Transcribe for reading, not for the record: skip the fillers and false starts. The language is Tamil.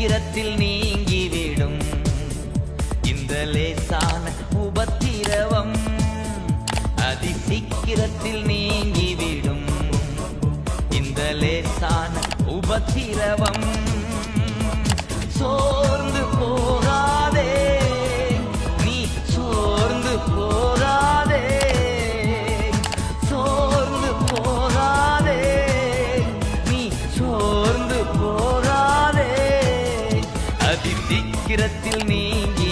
சீக்கிரத்தில் நீங்கிவிடும் இந்த லேசான உபத்திரவம். அதி சீக்கிரத்தில் நீங்கிவிடும் இந்த லேசான உபத்திரவம். சோர்ந்து போகாதே, நீ சோர்ந்து போகாதே, சோர்ந்து போகாதே, நீ சோர்ந்து போகாதே. அதி சீக்கிரத்தில் நீங்கி